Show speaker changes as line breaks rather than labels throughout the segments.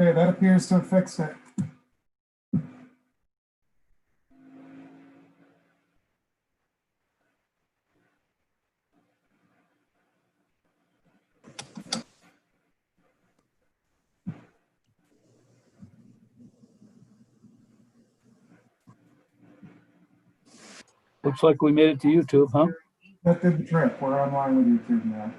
Okay, that appears to have fixed it.
Looks like we made it to YouTube, huh?
That did the trick. We're online with YouTube now.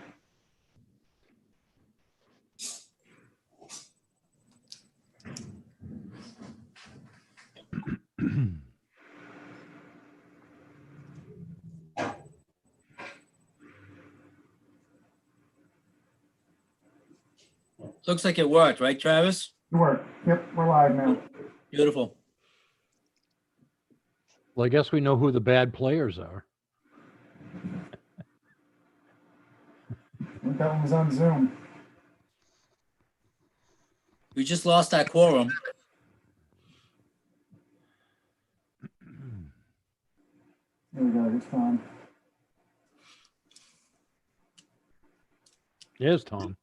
Looks like it worked, right, Travis?
Good work. Yep, we're live now.
Beautiful.
Well, I guess we know who the bad players are.
I think that one was on Zoom.
We just lost our quorum.
There we go. It's fine.
There's Tom.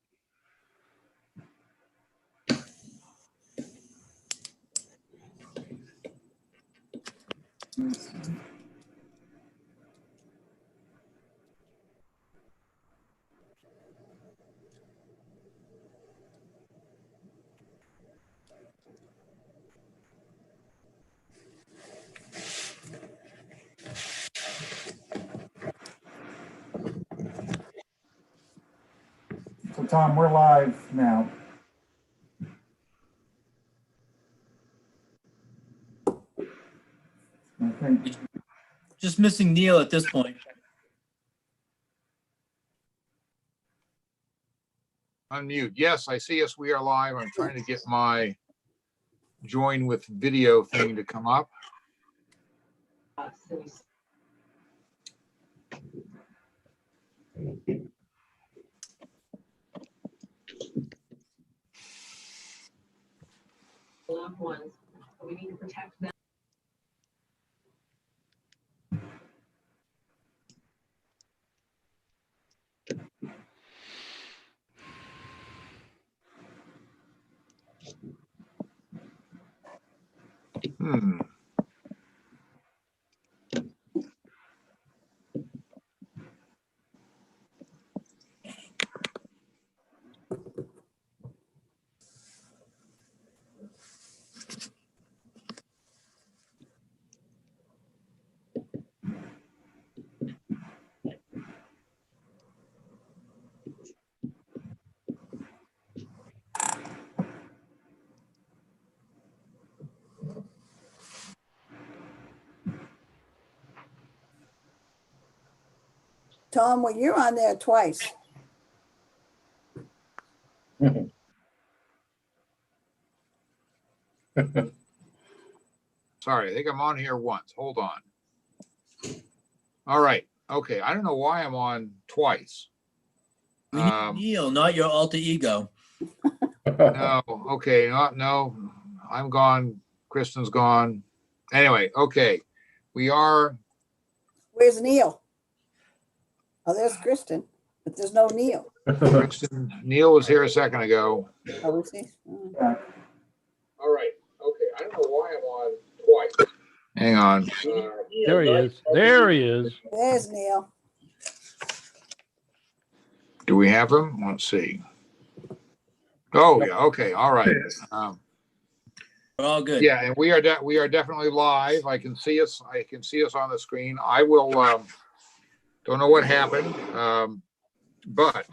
So Tom, we're live now. I think
Just missing Neil at this point.
Unmute. Yes, I see us. We are live. I'm trying to get my join with video thing to come up.
Loved ones. We need to protect them.
Hmm.
Tom, well, you're on there twice.
Sorry, I think I'm on here once. Hold on. All right. Okay. I don't know why I'm on twice.
We need Neil, not your alter ego.
No. Okay. No. I'm gone. Kristen's gone. Anyway. Okay. We are.
Where's Neil? Oh, there's Kristen, but there's no Neil.
Kristen. Neil was here a second ago.
Oh, is he? Oh.
back.
All right. Okay. I don't know why I'm on twice. Hang on.
There he is. There he is.
There's Neil.
Do we have him? Let's see. Oh, yeah. Okay. All right.
We're all good.
Yeah, and we are definitely live. I can see us. I can see us on the screen. I will. Don't know what happened, but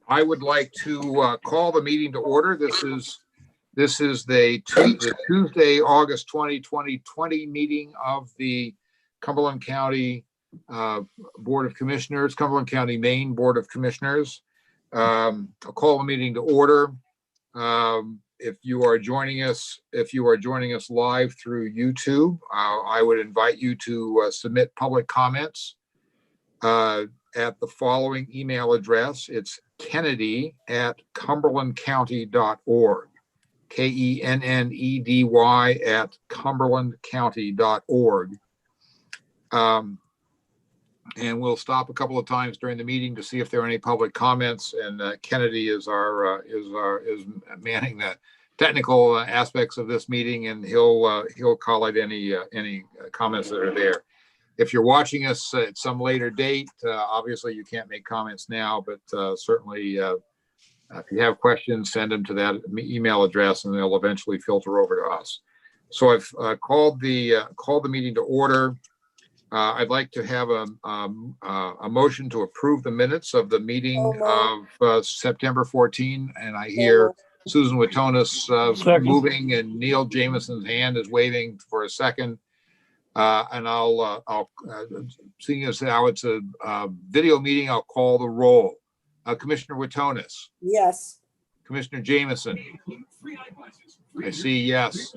I would like to call the meeting to order. This is the Tuesday, August 2020 meeting of the Cumberland County Board of Commissioners, Cumberland County, Maine Board of Commissioners. I'll call the meeting to order. If you are joining us live through YouTube, I would invite you to submit public comments at the following email address. It's kennedy@cumberlandcounty.org. KENNEDY@cumberlandcounty.org. And we'll stop a couple of times during the meeting to see if there are any public comments. And Kennedy is manning the technical aspects of this meeting, and he'll call out any comments that are there. If you're watching us at some later date, obviously you can't make comments now, but certainly if you have questions, send them to that email address, and they'll eventually filter over to us. So I've called the meeting to order. I'd like to have a motion to approve the minutes of the meeting of September 14, and I hear Susan Watonis
Second.
moving, and Neil Jameson's hand is waving for a second. And I'll seeing as how it's a video meeting, I'll call the roll. Commissioner Watonis,
Yes.
Commissioner Jameson. I see yes.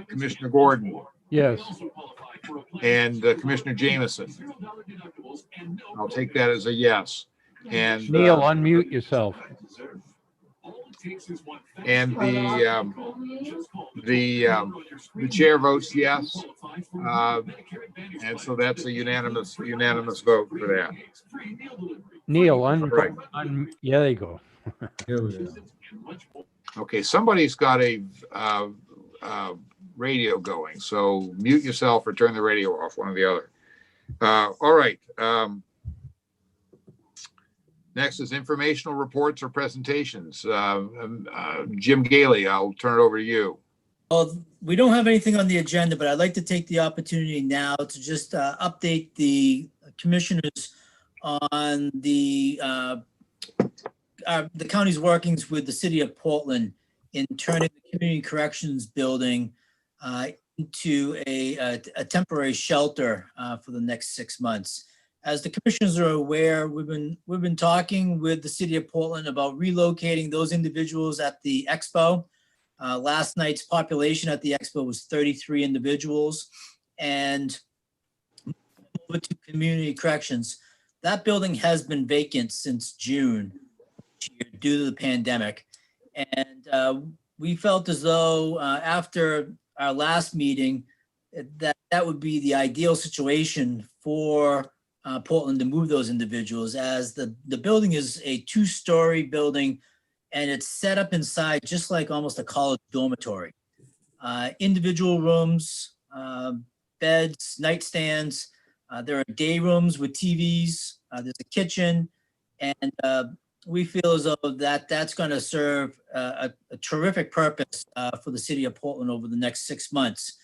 Commissioner Gordon
Yes.
and Commissioner Jameson. I'll take that as a yes. And
Neil, unmute yourself.
and the chair votes yes, and so that's a unanimous vote for that.
Neil,
Right.
yeah, there you go.
Okay, somebody's got a radio going, so mute yourself or turn the radio off, one or the other. All right. Next is informational reports or presentations. Jim Gailey, I'll turn it over to you.
Well, we don't have anything on the agenda, but I'd like to take the opportunity now to just update the commissioners on the county's workings with the city of Portland in turning the community corrections building into a temporary shelter for the next 6 months. As the commissioners are aware, we've been talking with the city of Portland about relocating those individuals at the expo. Last night's population at the expo was 33 individuals, and over to community corrections. That building has been vacant since June due to the pandemic. And we felt as though after our last meeting, that would be the ideal situation for Portland to move those individuals, as the building is a 2-story building and it's set up inside just like almost a college dormitory. Individual rooms, beds, nightstands. There are day rooms with TVs. There's a kitchen, and we feel as though that's going to serve a terrific purpose for the city of Portland over the next 6 months.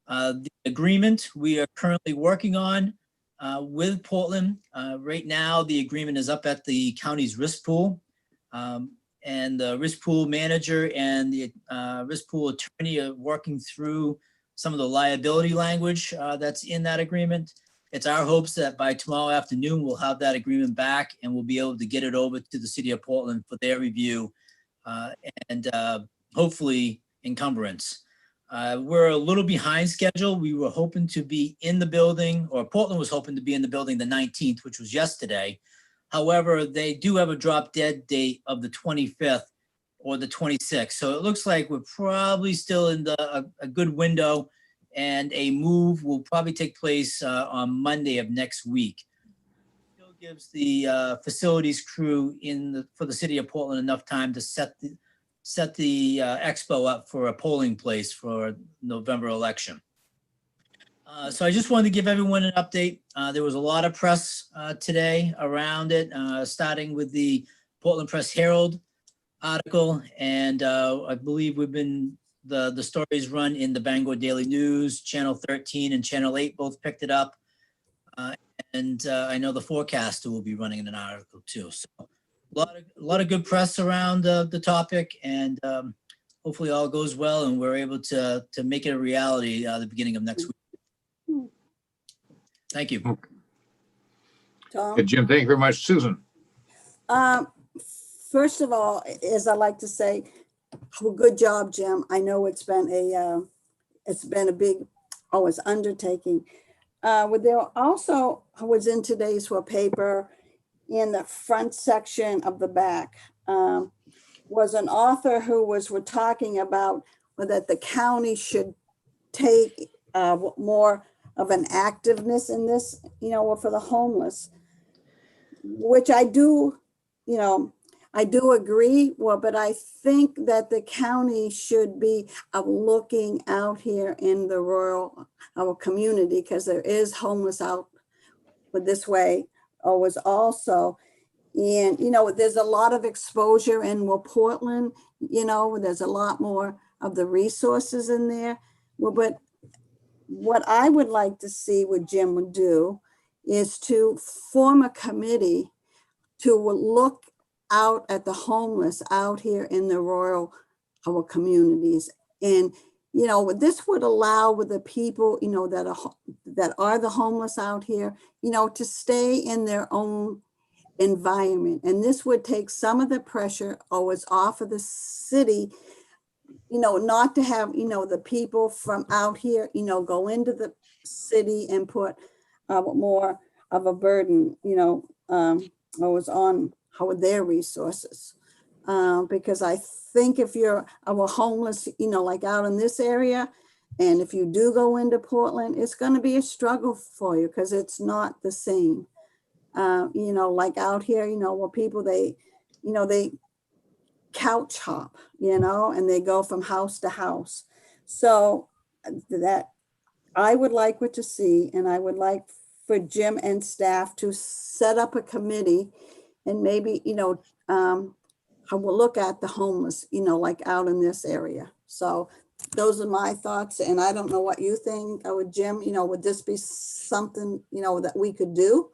The agreement we are currently working on with Portland. Right now, the agreement is up at the county's risk pool. And the risk pool manager and the risk pool attorney are working through some of the liability language that's in that agreement. It's our hopes that by tomorrow afternoon, we'll have that agreement back and we'll be able to get it over to the city of Portland for their review and hopefully encumbrance. We're a little behind schedule. We were hoping to be in the building, or Portland was hoping to be in the building the 19th, which was yesterday. However, they do have a drop dead date of the 25th or the 26th. So it looks like we're probably still in a good window, and a move will probably take place on Monday of next week. Still gives the facilities crew for the city of Portland enough time to set the expo up for a polling place for November election. So I just wanted to give everyone an update. There was a lot of press today around it, starting with the Portland Press Herald article. And I believe the stories run in the Bangor Daily News, Channel 13 and Channel 8 both picked it up. And I know the Forecaster will be running an article too. So a lot of good press around the topic, and hopefully all goes well and we're able to make it a reality the beginning of next week. Thank you.
Tom?
Good, Jim, thank you very much. Susan?
First of all, as I like to say, well, good job, Jim. I know it's been a big, always undertaking. There also was in today's paper, in the front section of the back, was an author who was talking about that the county should take more of an activeness in this, for the homeless, which I do, I do agree. Well, but I think that the county should be looking out here in the rural, our community, because there is homeless out with this way always also. And, there's a lot of exposure in Portland, there's a lot more of the resources in there. Well, but what I would like to see what Jim would do is to form a committee to look out at the homeless out here in the rural, our communities. And, this would allow with the people, that are the homeless out here, to stay in their own environment. And this would take some of the pressure always off of the city, not to have, the people from out here, go into the city and put more of a burden, always on their resources. Because I think if you're homeless, like out in this area, and if you do go into Portland, it's going to be a struggle for you because it's not the same. Like out here, where people, they couch hop, and they go from house to house. So that I would like what to see, and I would like for Jim and staff to set up a committee and maybe, I will look at the homeless, like out in this area. So those are my thoughts. And I don't know what you think, Jim, would this be something, that we could do?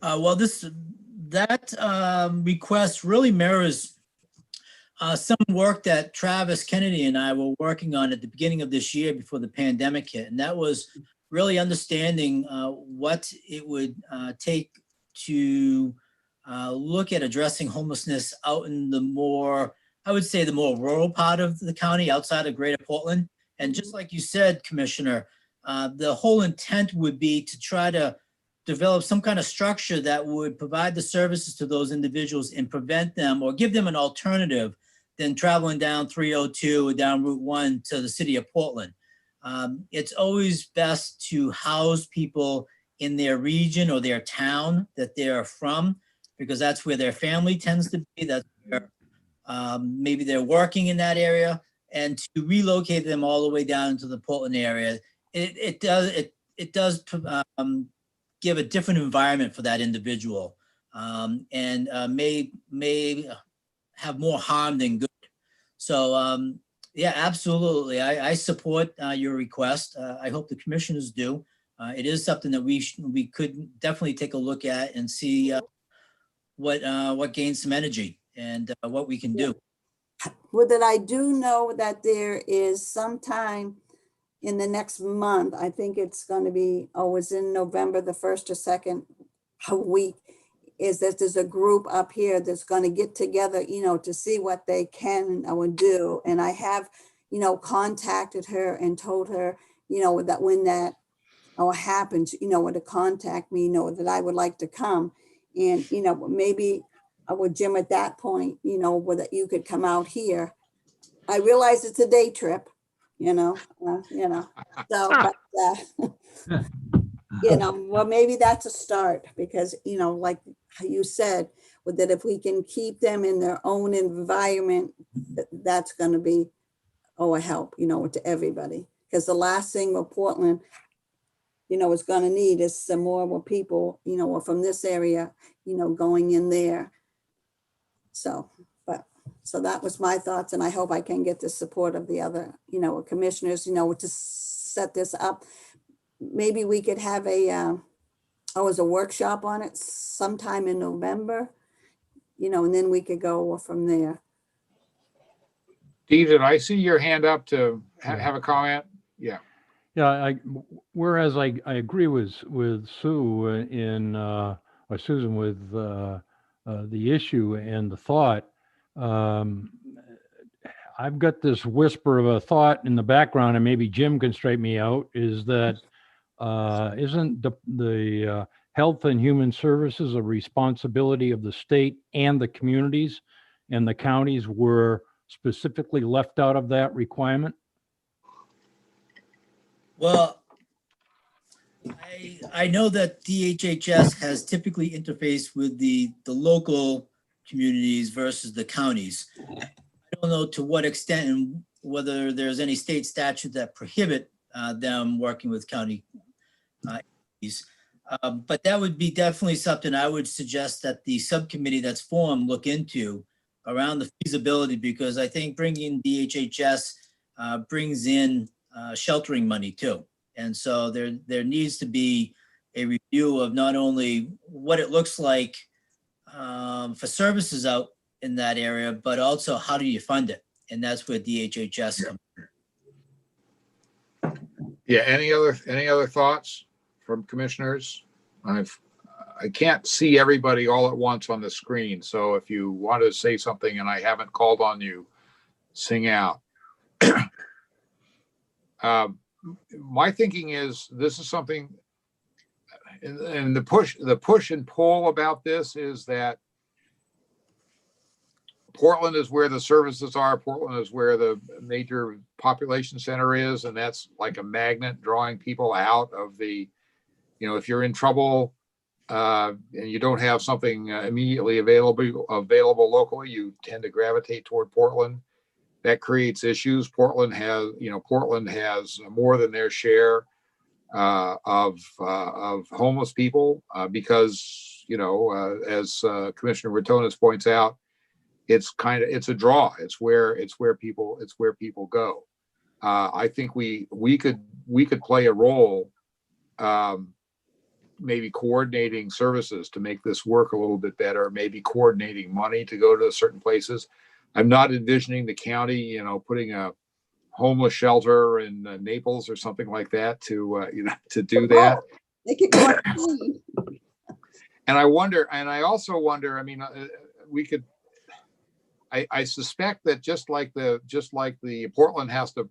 Well, that request really mirrors some work that Travis Kennedy and I were working on at the beginning of this year before the pandemic hit. And that was really understanding what it would take to look at addressing homelessness out in the more, I would say, the more rural part of the county outside of Greater Portland. And just like you said, Commissioner, the whole intent would be to try to develop some kind of structure that would provide the services to those individuals and prevent them or give them an alternative than traveling down 302 or down Route 1 to the city of Portland. It's always best to house people in their region or their town that they're from, because that's where their family tends to be. That's where maybe they're working in that area, and to relocate them all the way down to the Portland area, it does give a different environment for that individual, and may have more harm than good. So yeah, absolutely. I support your request. I hope the commissioners do. It is something that we could definitely take a look at and see what gains some energy and what we can do.
Well, that I do know that there is sometime in the next month, I think it's going to be, it's in November, the 1st or 2nd week, is that there's a group up here that's going to get together, to see what they can do. And I have, contacted her and told her, that when that happens, to contact me, that I would like to come. And, maybe with Jim at that point, whether you could come out here. I realize it's a day trip, so, but, well, maybe that's a start because, like you said, that if we can keep them in their own environment, that's going to be, a help, to everybody. Because the last thing with Portland, is going to need is some more people, from this area, going in there. So, so that was my thoughts, and I hope I can get the support of the other, commissioners, to set this up. Maybe we could have a workshop on it sometime in November, and then we could go from there.
Steve, did I see your hand up to have a comment? Yeah.
Yeah, whereas I agree with Sue or Susan with the issue and the thought, I've got this whisper of a thought in the background, and maybe Jim can straighten me out, is that isn't the Health and Human Services a responsibility of the state and the communities, and the counties were specifically left out of that requirement?
Well, I know that DHHS has typically interfaced with the local communities versus the counties. I don't know to what extent and whether there's any state statute that prohibit them working with county entities. But that would be definitely something I would suggest that the subcommittee that's formed look into around the feasibility, because I think bringing DHHS brings in sheltering money too. And so there needs to be a review of not only what it looks like for services out in that area, but also how do you fund it? And that's where DHHS comes in.
Yeah, any other thoughts from commissioners? I can't see everybody all at once on the screen, so if you want to say something and I haven't called on you, sing out. My thinking is this is something, and the push and pull about this is that Portland is where the services are. Portland is where the major population center is, and that's like a magnet drawing people out of the, if you're in trouble and you don't have something immediately available locally, you tend to gravitate toward Portland. That creates issues. Portland has more than their share of homeless people because, as Commissioner Ratonis points out, it's a draw. It's where people go. I think we could play a role, maybe coordinating services to make this work a little bit better, maybe coordinating money to go to certain places. I'm not envisioning the county, putting a homeless shelter in Naples or something like that to do that.
They could go on speed.
And I also wonder, we could, I suspect that just like the Portland has to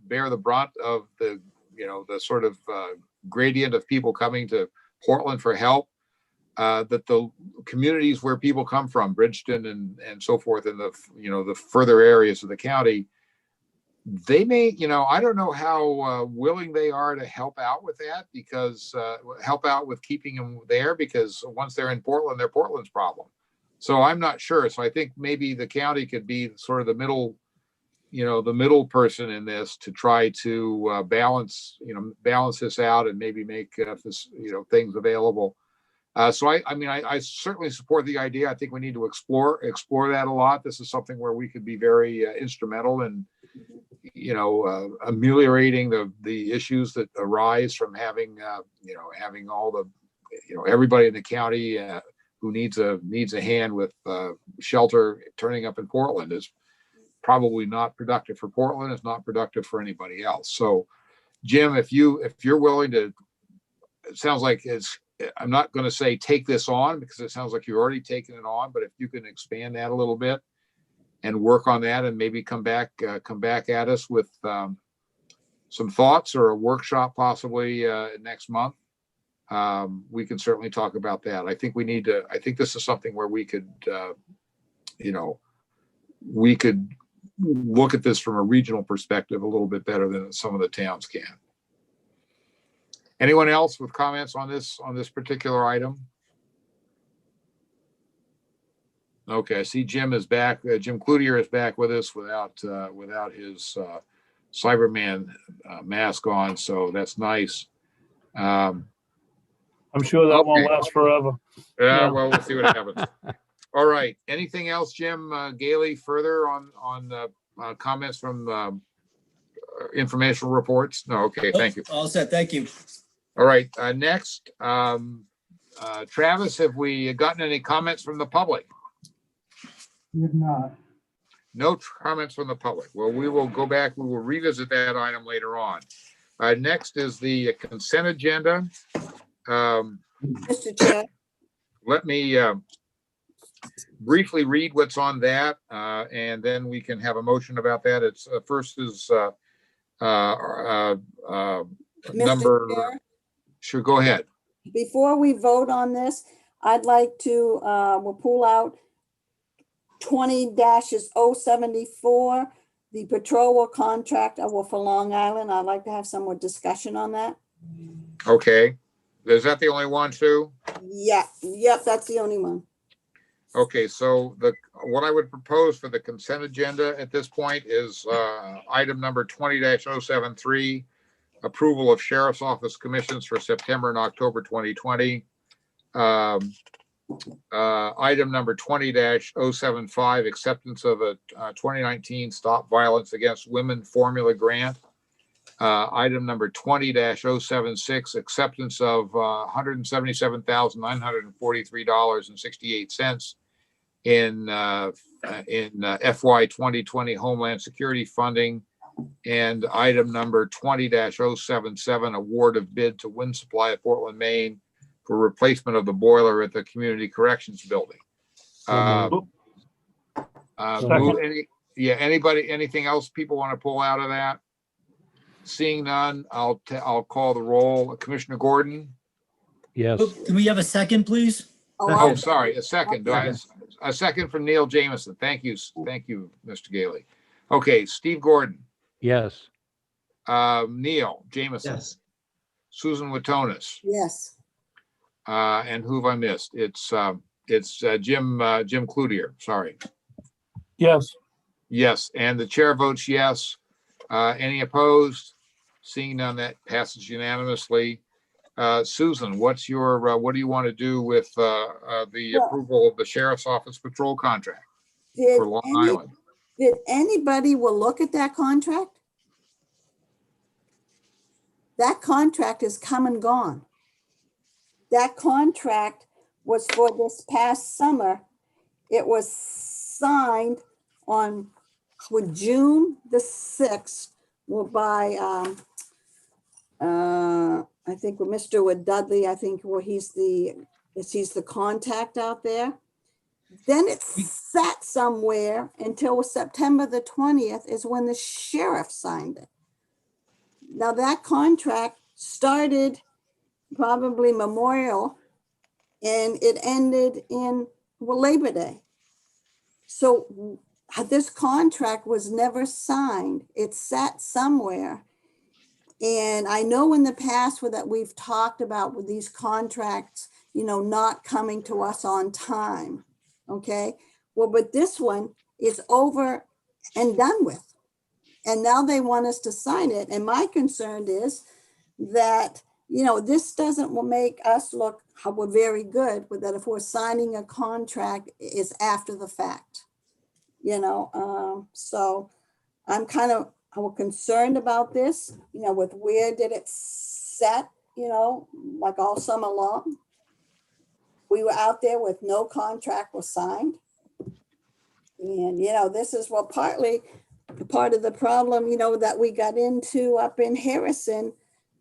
bear the brunt of the sort of gradient of people coming to Portland for help, that the communities where people come from, Bridgeton and so forth, in the further areas of the county, they may, I don't know how willing they are to help out with that, because help out with keeping them there, because once they're in Portland, they're Portland's problem. So I'm not sure. So I think maybe the county could be sort of the middle person in this to try to balance this out and maybe make this, things available. So I certainly support the idea. I think we need to explore that a lot. This is something where we could be very instrumental in, ameliorating the issues that arise from having all the, everybody in the county who needs a hand with shelter turning up in Portland is probably not productive for Portland. It's not productive for anybody else. So, Jim, if you're willing to, it sounds like I'm not going to say take this on, because it sounds like you're already taking it on, but if you can expand that a little bit and work on that and maybe come back at us with some thoughts or a workshop possibly next month, we can certainly talk about that. I think this is something where we could look at this from a regional perspective a little bit better than some of the towns can. Anyone else with comments on this particular item? Okay, I see Jim is back. Jim Cloutier is back with us without his Cyberman mask on, so that's nice.
I'm sure that won't last forever.
Yeah, well, we'll see what happens. All right. Anything else, Jim Gailey, further on comments from informational reports? No. Okay. Thank you.
All set. Thank you.
All right. Next, Travis, have we gotten any comments from the public?
We have not.
No comments from the public. Well, we will go back. We will revisit that item later on. Next is the consent agenda.
Mr. Chair,
Let me briefly read what's on that, and then we can have a motion about that. It's first is
Mr.
number.
Chair,
Sure, go ahead.
before we vote on this, I'd like to, we'll pull out 20-074. the patrol contract for Long Island. I'd like to have some more discussion on that.
Okay. Is that the only one, Sue?
Yeah, yep, that's the only one.
Okay, so what I would propose for the consent agenda at this point is item number 20-073, approval of sheriff's office commissions for September and October 2020. Item number 20-075, acceptance of a 2019 Stop Violence Against Women formula grant. Item number 20-076, acceptance of $177,943.68 in FY 2020 Homeland Security funding. And item number 20-077, award of bid to Wind Supply of Portland, Maine for replacement of the boiler at the Community Corrections Building.
So
Anybody, anything else people want to pull out of that? Seeing none, I'll call the roll. Commissioner Gordon?
Yes.
Can we have a second, please?
Oh, sorry, a second. A second from Neil Jameson. Thank you. Thank you, Mr. Gailey. Okay, Steve Gordon,
Yes.
Neil Jameson,
Yes.
Susan Watonis,
Yes,
and who have I missed? It's Jim Cloutier. Sorry.
Yes,
Yes, and the chair votes yes. Any opposed? Seeing none, that passes unanimously. Susan, what do you want to do with the approval of the sheriff's office patrol contract
did
for Long Island?
anybody will look at that contract? That contract is come and gone. That contract was for this past summer. It was signed on June the 6th by I think with Mr. Wood Dudley. I think he's the contact out there. Then it sat somewhere until September the 20th is when the sheriff signed it. Now that contract started probably Memorial and it ended in Labor Day. So this contract was never signed. It sat somewhere. And I know in the past that we've talked about with these contracts, not coming to us on time. Okay. Well, but this one is over and done with. And now they want us to sign it. And my concern is that, this doesn't make us look how we're very good with that if we're signing a contract is after the fact. So I'm kind of concerned about this, with where did it set, like all summer long. We were out there with no contract was signed. And, this is partly part of the problem, that we got into up in Harrison,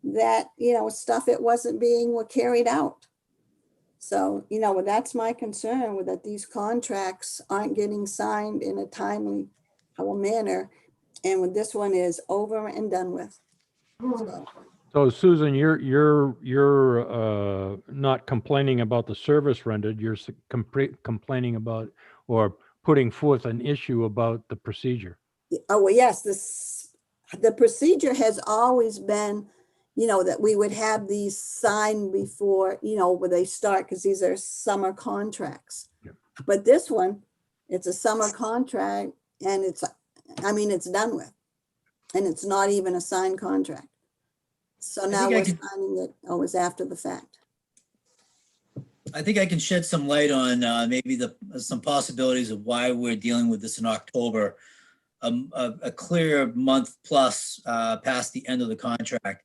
that, stuff it wasn't being carried out. So, that's my concern with that these contracts aren't getting signed in a timely manner. And when this one is over and done with.
So Susan, you're not complaining about the service rendered. You're complaining about or putting forth an issue about the procedure.
Oh, well, yes, the procedure has always been, that we would have these signed before, when they start, because these are summer contracts.
Yep.
But this one, it's a summer contract and it's done with. And it's not even a signed contract. So now we're signing it, it's after the fact.
I think I can shed some light on maybe some possibilities of why we're dealing with this in October, a clear month plus past the end of the contract.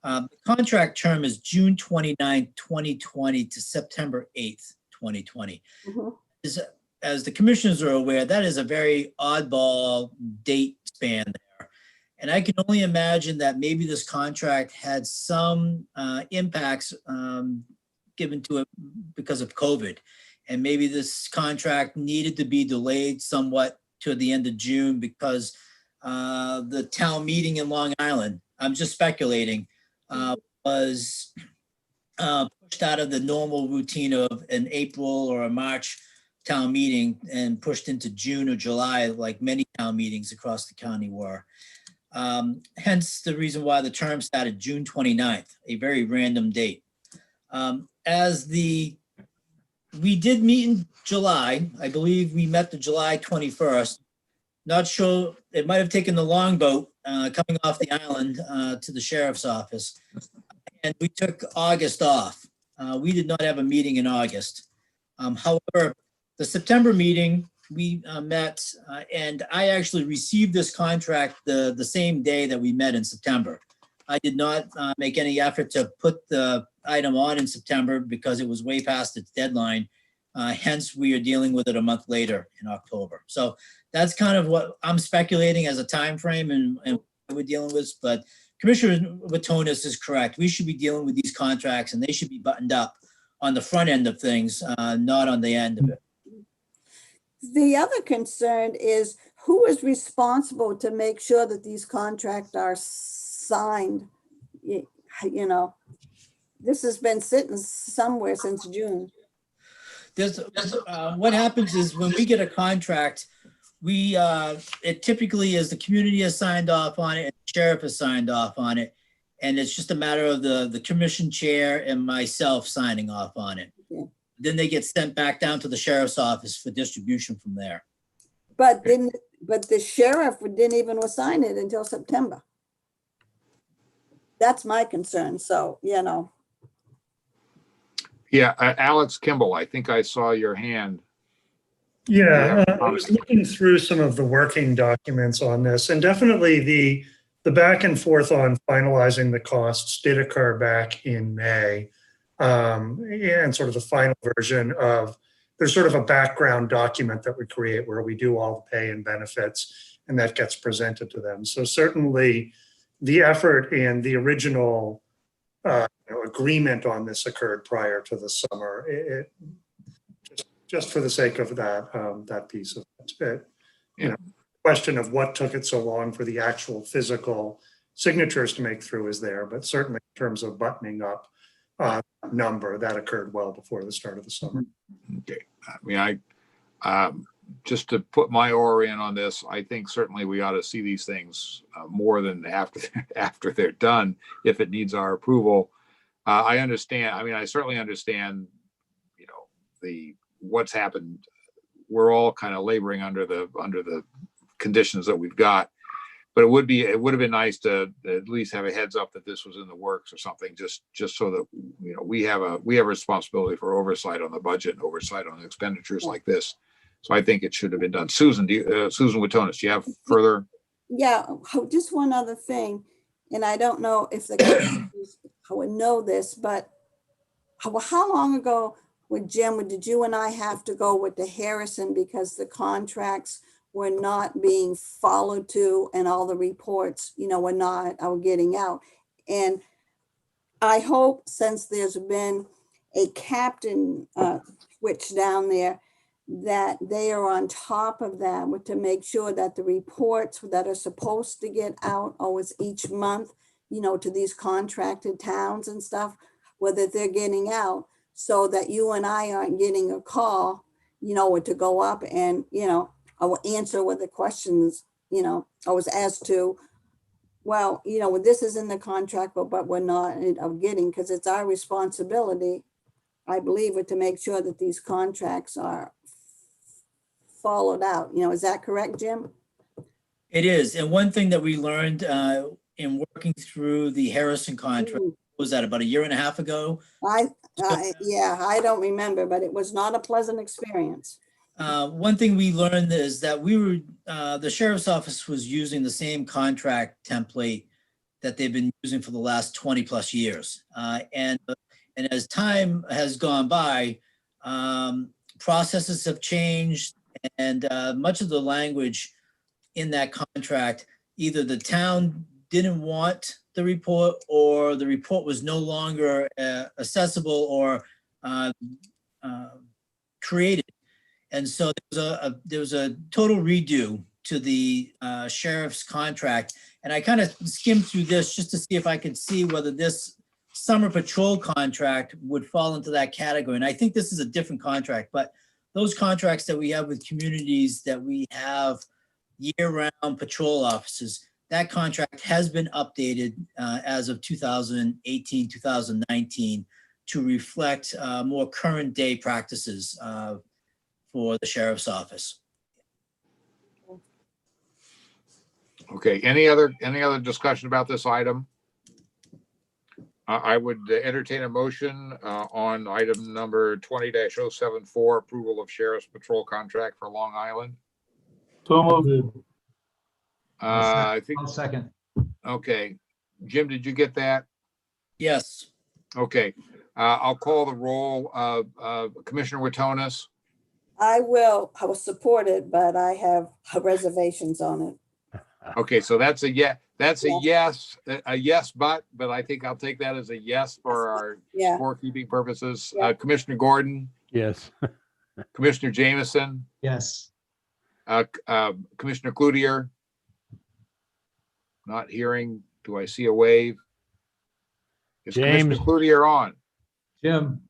The contract term is June 29, 2020 to September 8th, 2020.
Mhm.
As the commissioners are aware, that is a very oddball date span there. And I can only imagine that maybe this contract had some impacts given to it because of COVID. And maybe this contract needed to be delayed somewhat to the end of June because the town meeting in Long Island, I'm just speculating, was pushed out of the normal routine of an April or a March town meeting and pushed into June or July, like many town meetings across the county were. Hence the reason why the term started June 29th, a very random date. We did meet in July. I believe we met the July 21st. Not sure, it might have taken the longboat coming off the island to the sheriff's office. And we took August off. We did not have a meeting in August. However, the September meeting, we met and I actually received this contract the same day that we met in September. I did not make any effort to put the item on in September because it was way past its deadline. Hence, we are dealing with it a month later in October. So that's kind of what I'm speculating as a time frame and what we're dealing with. But Commissioner Watonis is correct. We should be dealing with these contracts and they should be buttoned up on the front end of things, not on the end of it.
The other concern is who is responsible to make sure that these contracts are signed? You know, this has been sitting somewhere since June.
What happens is when we get a contract, it typically is the community has signed off on it and the sheriff has signed off on it. And it's just a matter of the commission chair and myself signing off on it.
Yeah.
Then they get sent back down to the sheriff's office for distribution from there.
But the sheriff didn't even sign it until September. That's my concern. So, you know.
Yeah, Alex Kimball, I think I saw your hand.
Yeah, I was looking through some of the working documents on this, and definitely the back and forth on finalizing the costs did occur back in May. And sort of the final version of, there's sort of a background document that we create where we do all the pay and benefits, and that gets presented to them. So certainly the effort and the original agreement on this occurred prior to the summer. Just for the sake of that piece of it, question of what took it so long for the actual physical signatures to make through is there, but certainly in terms of buttoning up number, that occurred well before the start of the summer.
Okay, I mean, just to put my oar in on this, I think certainly we ought to see these things more than after they're done, if it needs our approval. I understand. I mean, I certainly understand, what's happened. We're all kind of laboring under the conditions that we've got, but it would have been nice to at least have a heads up that this was in the works or something, just so that we have a responsibility for oversight on the budget and oversight on expenditures like this. So I think it should have been done. Susan, Susan Watonis, do you have further?
Yeah, just one other thing, and I don't know if the commissioners would know this, but how long ago did you and I have to go with the Harrison because the contracts were not being followed to and all the reports, were getting out? And I hope, since there's been a captain switch down there, that they are on top of that to make sure that the reports that are supposed to get out always each month, to these contracted towns and stuff, whether they're getting out, so that you and I aren't getting a call, to go up and, I will answer with the questions, I was asked to, well, this is in the contract, but we're not getting, because it's our responsibility, I believe, to make sure that these contracts are followed out. Is that correct, Jim?
It is. And one thing that we learned in working through the Harrison contract, was that about a year and a half ago?
Yeah, I don't remember, but it was not a pleasant experience.
One thing we learned is that the sheriff's office was using the same contract template that they've been using for the last 20 plus years. And as time has gone by, processes have changed, and much of the language in that contract, either the town didn't want the report, or the report was no longer accessible or created. And so there was a total redo to the sheriff's contract. And I kind of skimmed through this just to see if I could see whether this summer patrol contract would fall into that category. And I think this is a different contract, but those contracts that we have with communities that we have year-round patrol officers, that contract has been updated as of 2018, 2019 to reflect more current day practices for the sheriff's office.
Okay, any other discussion about this item? I would entertain a motion on item number 20-074, approval of sheriff's patrol contract for Long Island.
So moved.
I think,
I'll second.
okay. Jim, did you get that?
Yes.
Okay, I'll call the roll. Commissioner Watonis,
I will support it, but I have reservations on it.
okay, so that's a yes, but I think I'll take that as a yes for our
Yeah.
scorekeeping purposes.
Yeah.
Commissioner Gordon,
Yes.
Commissioner Jameson,
Yes.
Commissioner Cloutier. Not hearing. Do I see a wave? Is Commissioner
James.
Cloutier on?
Jim,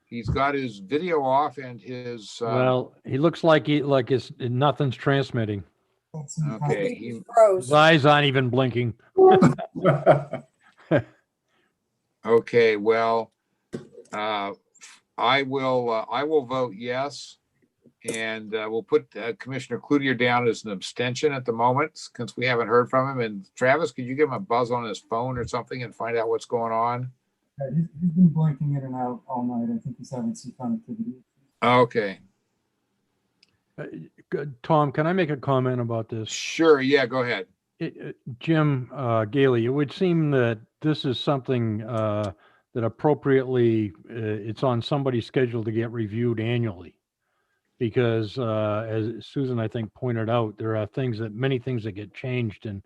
He's got his video off and his,
Well, he looks like nothing's transmitting.
That's in
okay,
He
he,
froze.
His eyes aren't even blinking.
okay, well, I will vote yes. And we'll put Commissioner Cloutier down as an abstention at the moment, since we haven't heard from him. And Travis, could you give him a buzz on his phone or something and find out what's going on?
He's been blinking in and out all night. I think he's having some connectivity.
Okay,
Good. Tom, can I make a comment about this?
sure, yeah, go ahead.
Jim Gailey, it would seem that this is something that appropriately, it's on somebody's schedule to get reviewed annually. Because as Susan, I think, pointed out, there are many things that get changed, and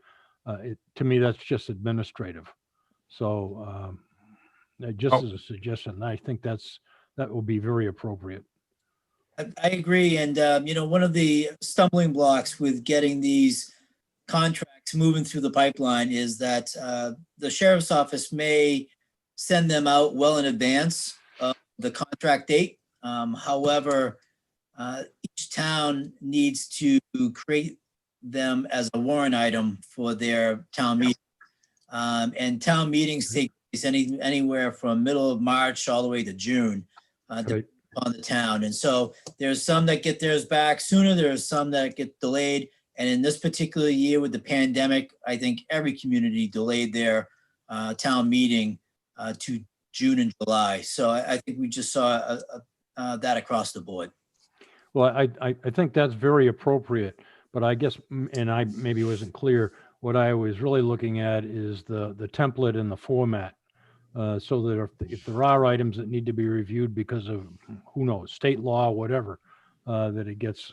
to me, that's just administrative. So just as a suggestion, I think that will be very appropriate.
I agree. And, one of the stumbling blocks with getting these contracts moving through the pipeline is that the sheriff's office may send them out well in advance of the contract date. However, each town needs to create them as a warrant item for their town meeting. And town meetings take place anywhere from middle of March all the way to June.
Right.
On the town. And so there's some that get theirs back sooner. There's some that get delayed. And in this particular year with the pandemic, I think every community delayed their town meeting to June and July. So I think we just saw that across the board.
Well, I think that's very appropriate, but I guess, and I maybe wasn't clear, what I was really looking at is the template and the format. So that if there are items that need to be reviewed because of, who knows, state law, whatever, that it gets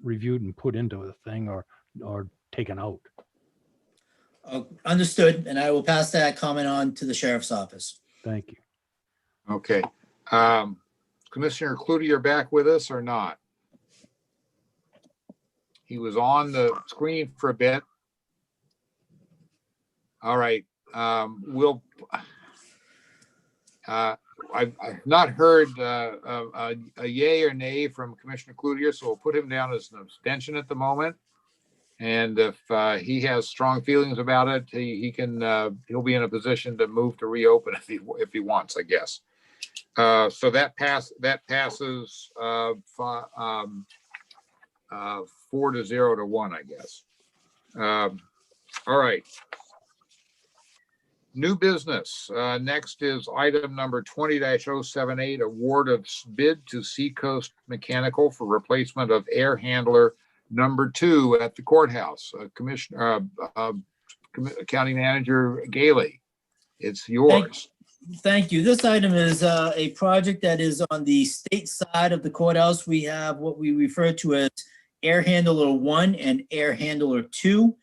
reviewed and put into the thing or taken out.
Understood. And I will pass that comment on to the sheriff's office.
Thank you.
Okay. Commissioner Cloutier back with us or not? He was on the screen for a bit. All right. I've not heard a yay or nay from Commissioner Cloutier, so we'll put him down as an abstention at the moment. And if he has strong feelings about it, he'll be in a position to move to reopen if he wants, I guess. So that passes 4-0 to 1, I guess. All right. New business. Next is item number 20-078, award of bid to Seacoast Mechanical for replacement of air handler number 2 at the courthouse. Commissioner, County Manager Gailey, it's yours.
Thank you. This item is a project that is on the state side of the courthouse. We have what we refer to as Air Handler 1 and Air Handler 2.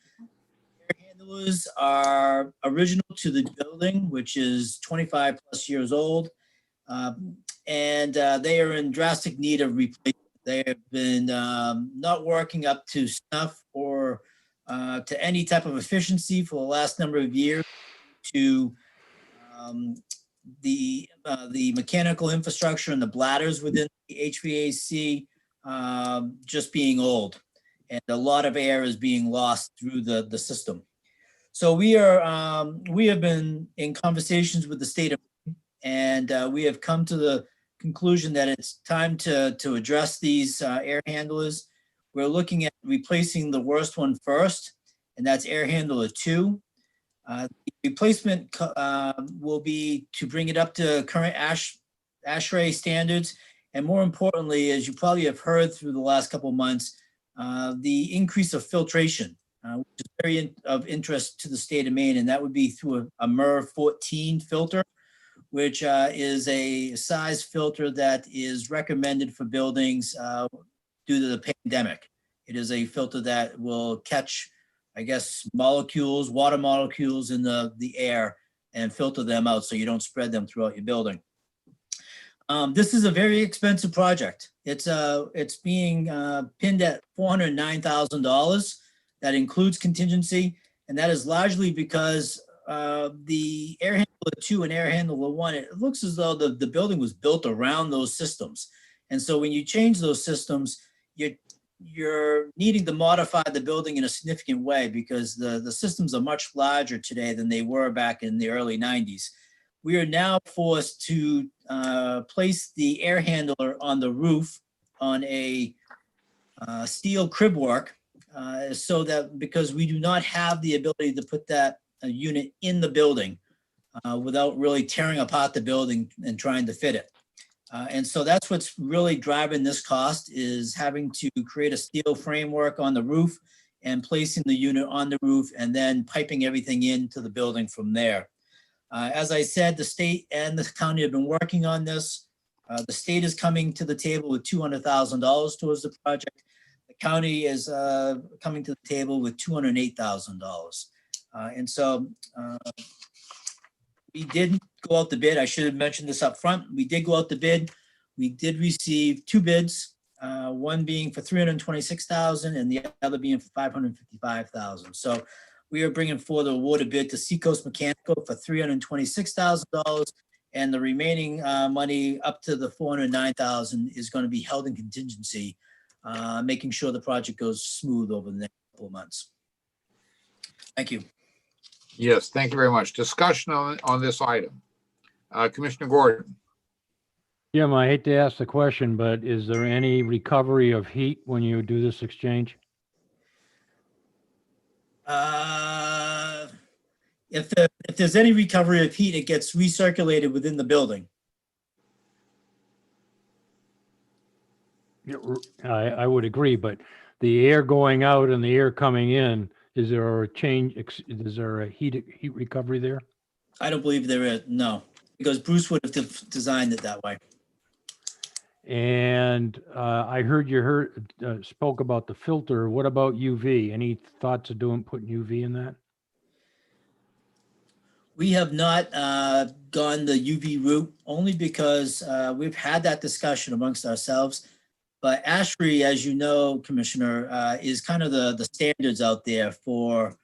Air handlers are original to the building, which is 25 plus years old. And they are in drastic need of replacement. They have been not working up to snuff or to any type of efficiency for the last number of years to the mechanical infrastructure and the bladders within the HVAC just being old, and a lot of air is being lost through the system. So we have been in conversations with the state of, and we have come to the conclusion that it's time to address these air handlers. We're looking at replacing the worst one first, and that's air handler 2. The replacement will be to bring it up to current ASHRAE standards. And more importantly, as you probably have heard through the last couple of months, the increase of filtration, which is very of interest to the state of Maine, and that would be through a MERV 14 filter, which is a size filter that is recommended for buildings due to the pandemic. It is a filter that will catch, I guess, molecules, water molecules in the air and filter them out so you don't spread them throughout your building. This is a very expensive project. It's being pinned at $409,000. That includes contingency, and that is largely because the air handler 2 and air handler 1, it looks as though the building was built around those systems. And so when you change those systems, you're needing to modify the building in a significant way because the systems are much larger today than they were back in the early 90s. We are now forced to place the air handler on the roof on a steel crib work so that because we do not have the ability to put that unit in the building without really tearing apart the building and trying to fit it. And so that's what's really driving this cost, is having to create a steel framework on the roof and placing the unit on the roof and then piping everything into the building from there. As I said, the state and the county have been working on this. The state is coming to the table with $200,000 towards the project. The county is coming to the table with $208,000. And so we did go out the bid. I should have mentioned this up front. We did go out the bid. We did receive 2 bids, one being for $326,000 and the other being for $555,000. So we are bringing forward the awarded bid to Seacoast Mechanical for $326,000, and the remaining money up to the $409,000 is going to be held in contingency, making sure the project goes smooth over the next couple of months. Thank you.
Yes, thank you very much. Discussion on this item. Commissioner Gordon.
Jim, I hate to ask the question, but is there any recovery of heat when you do this exchange?
If there's any recovery of heat, it gets recirculated within the building.
I would agree, but the air going out and the air coming in, is there a change? Is there a heat recovery there?
I don't believe there is, no, because Bruce would have designed it that way.
And I heard you spoke about the filter. What about UV? Any thoughts of putting UV in that?
We have not gone the UV route, only because we've had that discussion amongst ourselves. But ASHRAE, as you know, Commissioner, is kind of the standards out there for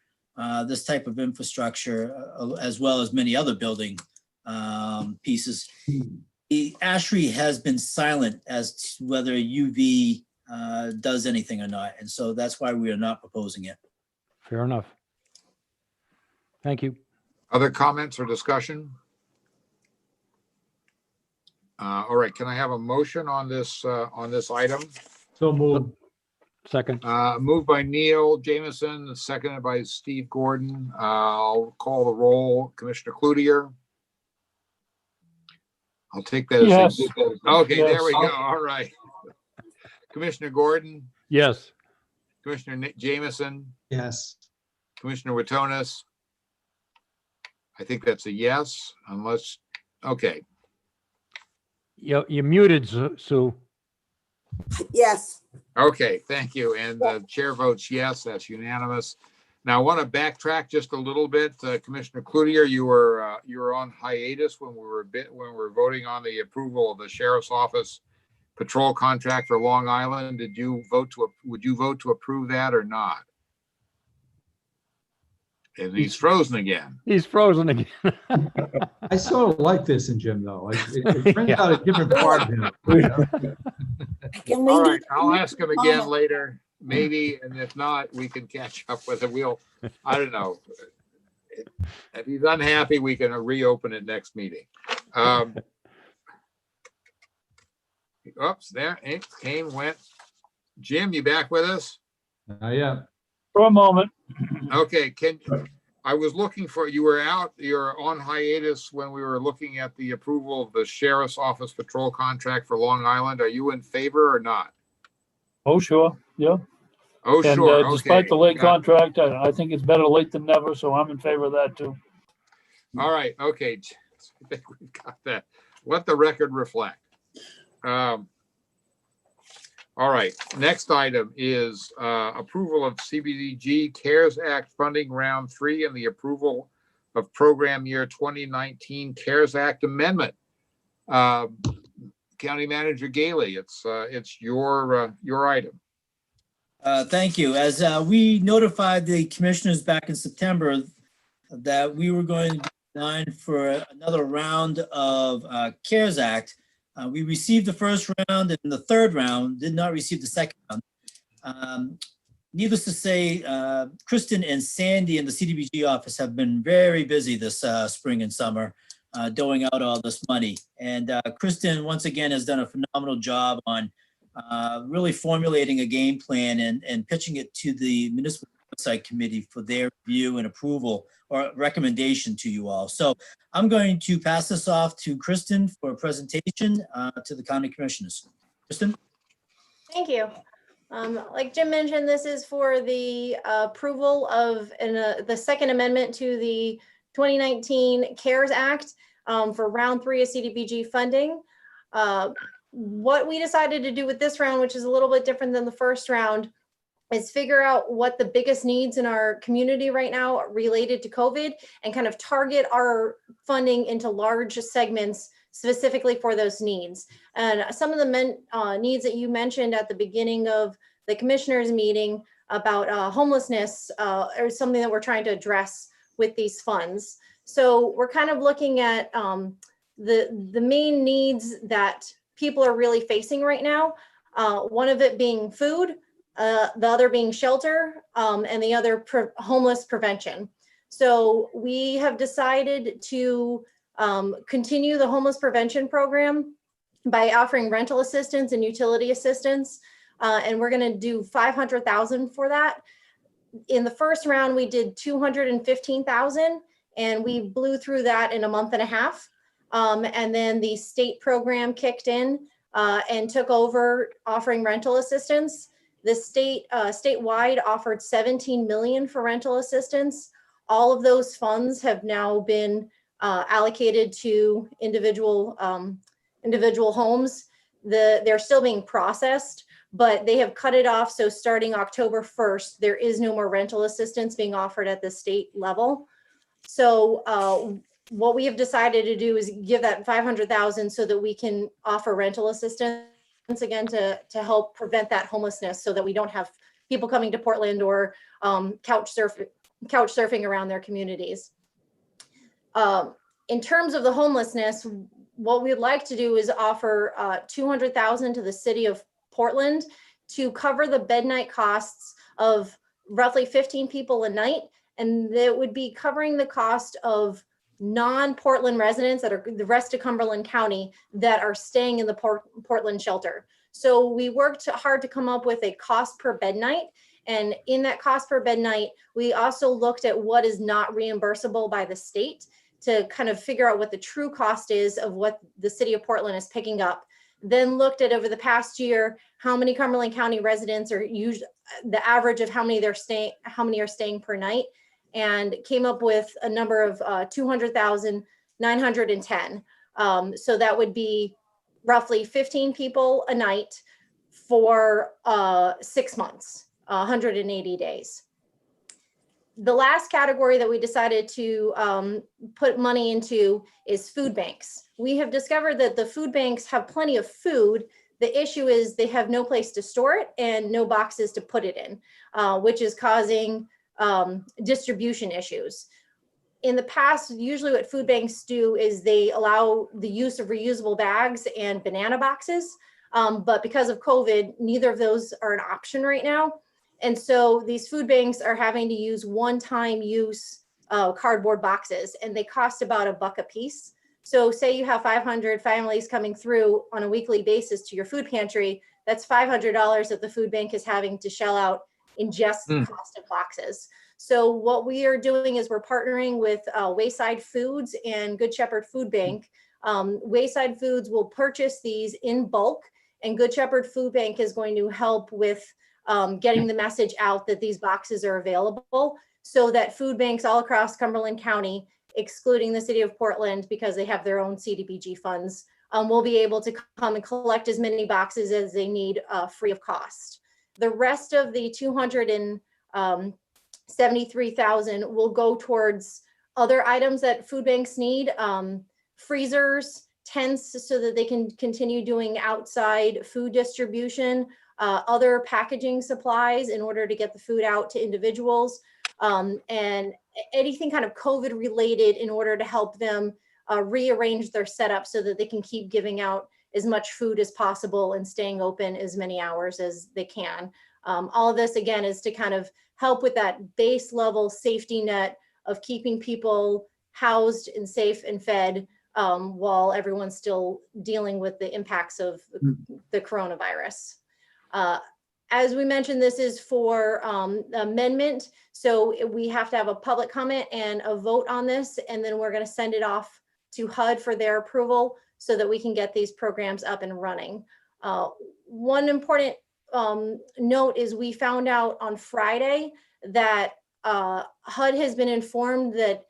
this type of infrastructure, as well as many other building pieces. The ASHRAE has been silent as to whether UV does anything or not. And so that's why we are not proposing it.
Fair enough. Thank you.
Other comments or discussion? All right, can I have a motion on this item?
So moved.
Second.
Moved by Neil Jameson, seconded by Steve Gordon. I'll call the roll. Commissioner Cloutier. I'll take that.
Yes.
Okay,
Yes.
there we go. All right. Commissioner Gordon,
Yes.
Commissioner Jameson,
Yes.
Commissioner Witonis. I think that's a yes, unless, okay.
You muted, Sue.
Yes.
Okay, thank you. And the chair votes yes, that's unanimous. Now I want to backtrack just a little bit. Commissioner Cloutier, you were on hiatus when we were voting on the approval of the sheriff's office patrol contract for Long Island. Would you vote to approve that or not? And he's frozen again.
He's frozen again.
I sort of like this in Jim, though. It brings
Yeah.
out a different part of him. You know?
Can we
All
do
right, I'll ask him again
comment?
later, maybe, and if not, we can catch up with it. I don't know. If he's unhappy, we can reopen it next meeting. Oops, there, it came, went. Jim, you back with us?
Yeah.
For a moment.
Okay, I was looking for, you're on hiatus when we were looking at the approval of the sheriff's office patrol contract for Long Island. Are you in favor or not?
Oh, sure, yeah.
Oh,
And
sure,
despite
okay.
the late contract, I think it's better late than never, so I'm in favor of that too.
All right, okay. I think we've got that. Let the record reflect. All right, next item is approval of CBDG CARES Act funding round 3 and the approval of program year 2019 CARES Act amendment. County Manager Gailey, it's your item.
Thank you. As we notified the commissioners back in September that we were going to be designed for another round of CARES Act. We received the first round, and the third round did not receive the second round. Needless to say, Kristen and Sandy in the CDBG office have been very busy this spring and summer, doling out all this money. And Kristen, once again, has done a phenomenal job on really formulating a game plan and pitching it to the municipal website committee for their review and approval or recommendation to you all. So I'm going to pass this off to Kristen for a presentation to the county commissioners. Kristen?
Thank you. Like Jim mentioned, this is for the approval of the second amendment to the 2019 CARES Act for round 3 of CDBG funding. What we decided to do with this round, which is a little bit different than the first round, is figure out what the biggest needs in our community right now related to COVID and kind of target our funding into large segments specifically for those needs. And some of the needs that you mentioned at the beginning of the commissioners meeting about homelessness are something that we're trying to address with these funds. So we're kind of looking at the main needs that people are really facing right now. One of it being food, the other being shelter, and the other homeless prevention. So we have decided to continue the homeless prevention program by offering rental assistance and utility assistance. And we're going to do $500,000 for that. In the first round, we did $215,000, and we blew through that in a month and a half. And then the state program kicked in and took over offering rental assistance. The statewide offered 17 million for rental assistance. All of those funds have now been allocated to individual homes. They're still being processed, but they have cut it off. So starting October 1st, there is no more rental assistance being offered at the state level. So what we have decided to do is give that 500,000 so that we can offer rental assistance again to help prevent that homelessness, so that we don't have people coming to Portland or couch surfing around their communities. In terms of the homelessness, what we'd like to do is offer $200,000 to the city of Portland to cover the bed night costs of roughly 15 people a night, and that would be covering the cost of non-Portland residents that are the rest of Cumberland County that are staying in the Portland shelter. So we worked hard to come up with a cost per bed night. And in that cost per bed night, we also looked at what is not reimbursable by the state to kind of figure out what the true cost is of what the city of Portland is picking up. Then looked at over the past year, how many Cumberland County residents are usually the average of how many are staying per night, and came up with a number of 200,910. So that would be roughly 15 people a night for 6 months, 180 days. The last category that we decided to put money into is food banks. We have discovered that the food banks have plenty of food. The issue is they have no place to store it and no boxes to put it in, which is causing distribution issues. In the past, usually what food banks do is they allow the use of reusable bags and banana boxes. But because of COVID, neither of those are an option right now. And so these food banks are having to use one-time use cardboard boxes, and they cost about $1 a piece. So say you have 500 families coming through on a weekly basis to your food pantry, that's $500 that the food bank is having to shell out in just the cost of boxes. So what we are doing is we're partnering with Wayside Foods and Good Shepherd Food Bank. Wayside Foods will purchase these in bulk, and Good Shepherd Food Bank is going to help with getting the message out that these boxes are available, so that food banks all across Cumberland County, excluding the city of Portland because they have their own CDBG funds, will be able to come and collect as many boxes as they need free of cost. The rest of the 273,000 will go towards other items that food banks need, freezers, tents, so that they can continue doing outside food distribution, other packaging supplies in order to get the food out to individuals, and anything kind of COVID related in order to help them rearrange their setup so that they can keep giving out as much food as possible and staying open as many hours as they can. All of this, again, is to kind of help with that base level safety net of keeping people housed and safe and fed while everyone's still dealing with the impacts of the coronavirus. As we mentioned, this is for amendment. So we have to have a public comment and a vote on this, and then we're going to send it off to HUD for their approval so that we can get these programs up and running. One important note is we found out on Friday that HUD has been informed that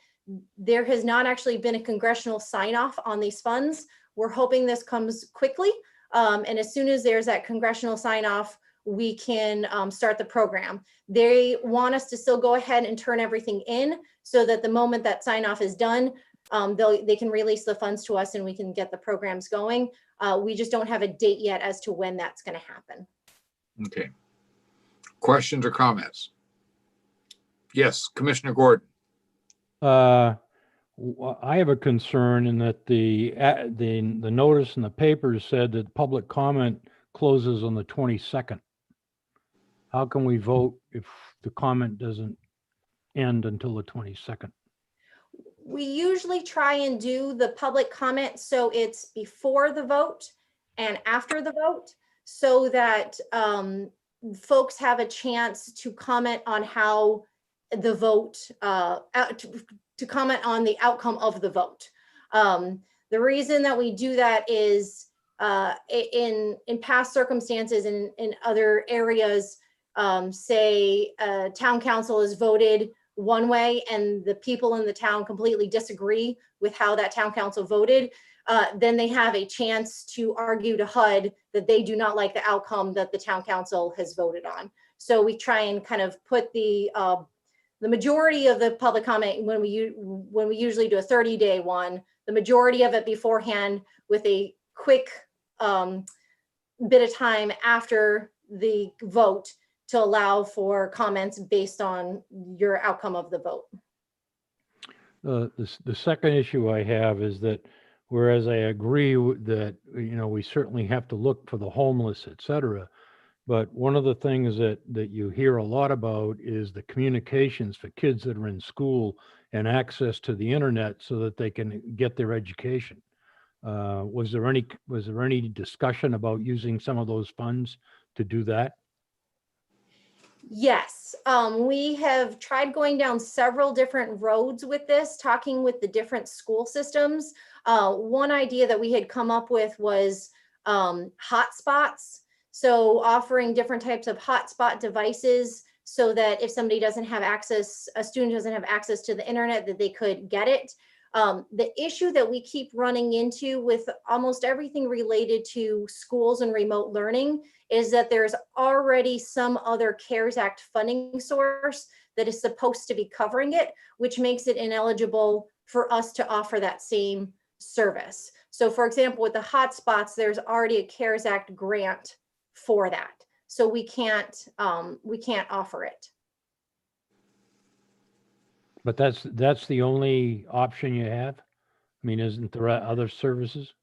there has not actually been a congressional sign off on these funds. We're hoping this comes quickly. And as soon as there's that congressional sign off, we can start the program. They want us to still go ahead and turn everything in so that the moment that sign off is done, they can release the funds to us and we can get the programs going. We just don't have a date yet as to when that's going to happen.
Okay. Questions or comments? Yes, Commissioner Gordon.
I have a concern in that the notice in the papers said that public comment closes on the 22nd. How can we vote if the comment doesn't end until the 22nd?
We usually try and do the public comment so it's before the vote and after the vote, so that folks have a chance to comment on how the vote, to comment on the outcome of the vote. The reason that we do that is in past circumstances in other areas, say town council has voted one way and the people in the town completely disagree with how that town council voted, then they have a chance to argue to HUD that they do not like the outcome that the town council has voted on. So we try and kind of put the majority of the public comment when we usually do a 30-day one, the majority of it beforehand with a quick bit of time after the vote to allow for comments based on your outcome of the vote.
The second issue I have is that whereas I agree that, we certainly have to look for the homeless, et cetera, but one of the things that you hear a lot about is the communications for kids that are in school and access to the internet so that they can get their education. Was there any discussion about using some of those funds to do that?
Yes, we have tried going down several different roads with this, talking with the different school systems. One idea that we had come up with was hotspots. So offering different types of hotspot devices so that if somebody doesn't have access, a student doesn't have access to the internet, that they could get it. The issue that we keep running into with almost everything related to schools and remote learning is that there's already some other CARES Act funding source that is supposed to be covering it, which makes it ineligible for us to offer that same service. So for example, with the hotspots, there's already a CARES Act grant for that. So we can't offer it.
But that's the only option you have? I mean, isn't there other services?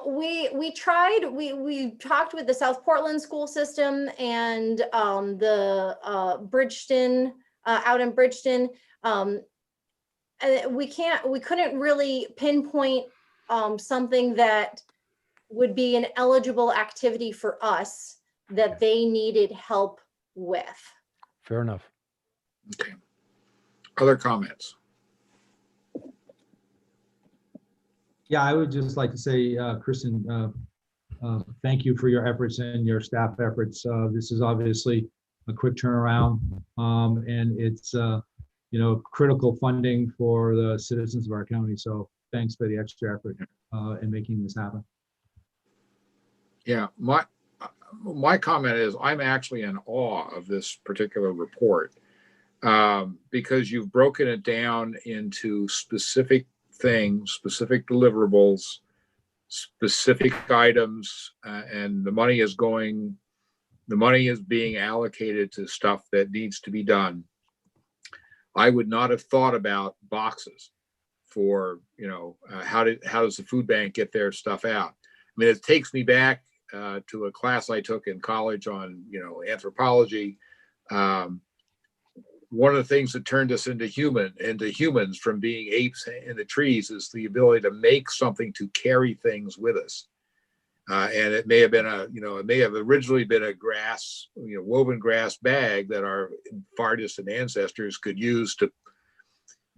We tried, we talked with the South Portland school system and, the, Bridgeton, out in Bridgeton. And we couldn't really pinpoint, something that would be an eligible activity for us that they needed help with.
Fair enough.
Okay. Other comments?
Yeah, I would just like to say, Kristen, thank you for your efforts and your staff efforts. This is obviously a quick turnaround, and it's critical funding for the citizens of our county. So thanks for the extra effort in making this happen.
Yeah, my comment is I'm actually in awe of this particular report because you've broken it down into specific things, specific deliverables, specific items, and the money is being allocated to stuff that needs to be done. I would not have thought about boxes for, how does the food bank get their stuff out? I mean, it takes me back to a class I took in college on, anthropology. One of the things that turned us into humans from being apes in the trees is the ability to make something to carry things with us. And it may have been it may have originally been a grass, woven grass bag that our far distant ancestors could use to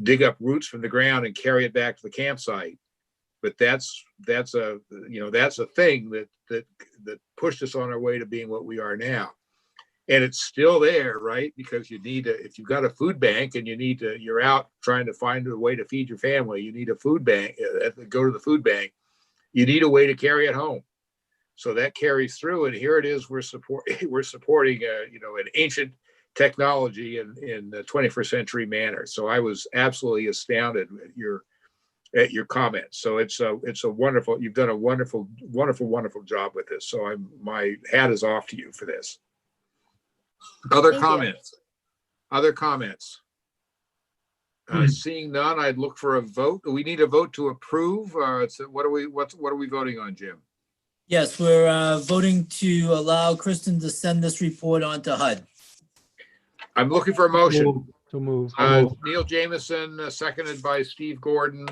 dig up roots from the ground and carry it back to the campsite. But that's a thing that pushed us on our way to being what we are now. And it's still there, right? Because if you've got a food bank and you're out trying to find a way to feed your family, you need a food bank, go to the food bank, you need a way to carry it home. So that carries through. And here it is, we're supporting, an ancient technology in the 21st century manner. So I was absolutely astounded at your comments. So it's a wonderful, you've done a wonderful job with this. So my hat is off to you for this. Other
Thank you.
comments? Other comments? Seeing none, I'd look for a vote. Do we need a vote to approve? What are we voting on, Jim?
Yes, we're voting to allow Kristen to send this report on to HUD.
I'm looking for a motion.
So move.
Neil Jameson, seconded by Steve Gordon.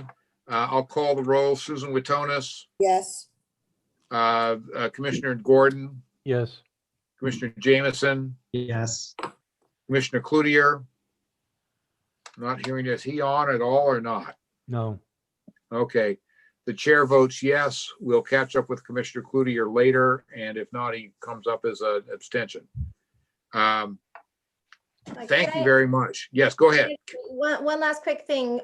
I'll call the roll. Susan Witonis,
Yes.
Commissioner Gordon,
Yes.
Commissioner Jameson,
Yes.
Commissioner Cloutier. Not hearing, is he on at all or not?
No.
Okay. The chair votes yes. We'll catch up with Commissioner Cloutier later, and if not, he comes up as an abstention. Thank you very much. Yes, go ahead.
One last quick thing.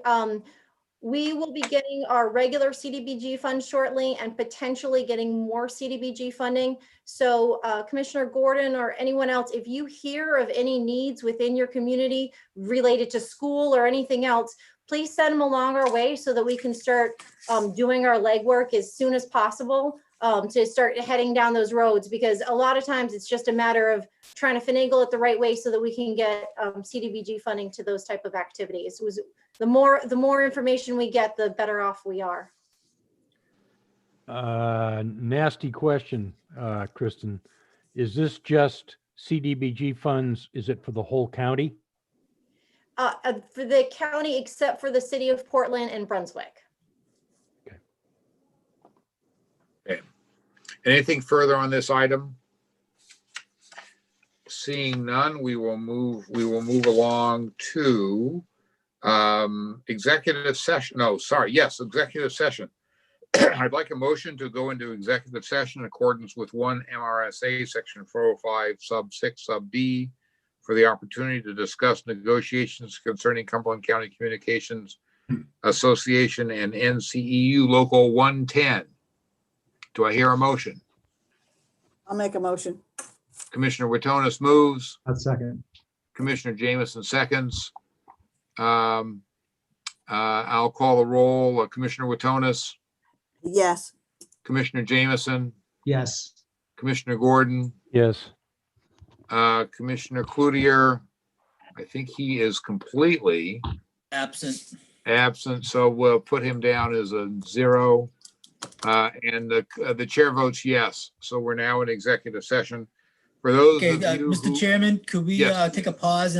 We will be getting our regular CDBG funds shortly and potentially getting more CDBG funding. So Commissioner Gordon or anyone else, if you hear of any needs within your community related to school or anything else, please send them along our way so that we can start doing our legwork as soon as possible to start heading down those roads, because a lot of times it's just a matter of trying to finagle it the right way so that we can get CDBG funding to those type of activities. The more information we get, the better off we are.
Nasty question, Kristen. Is this just CDBG funds? Is it for the whole county?
For the county, except for the city of Portland and Brunswick.
Okay. Anything further on this item? Seeing none, we will move along to executive session. No, sorry. Yes, executive session. I'd like a motion to go into executive session in accordance with 1 MRSA section 405 sub 6 sub D for the opportunity to discuss negotiations concerning Cumberland County Communications Association and NCEU Local 110. Do I hear a motion?
I'll make a motion.
Commissioner Witonis moves.
A second.
Commissioner Jameson seconds. I'll call the roll. Commissioner Witonis,
Yes.
Commissioner Jameson, I think he is completely
Absent.
so we'll put him down as a 0. And the chair votes yes. So we're now in executive session. For those
Okay,
of you
Mr.
who-
Chairman, could we
Yes.
take a pause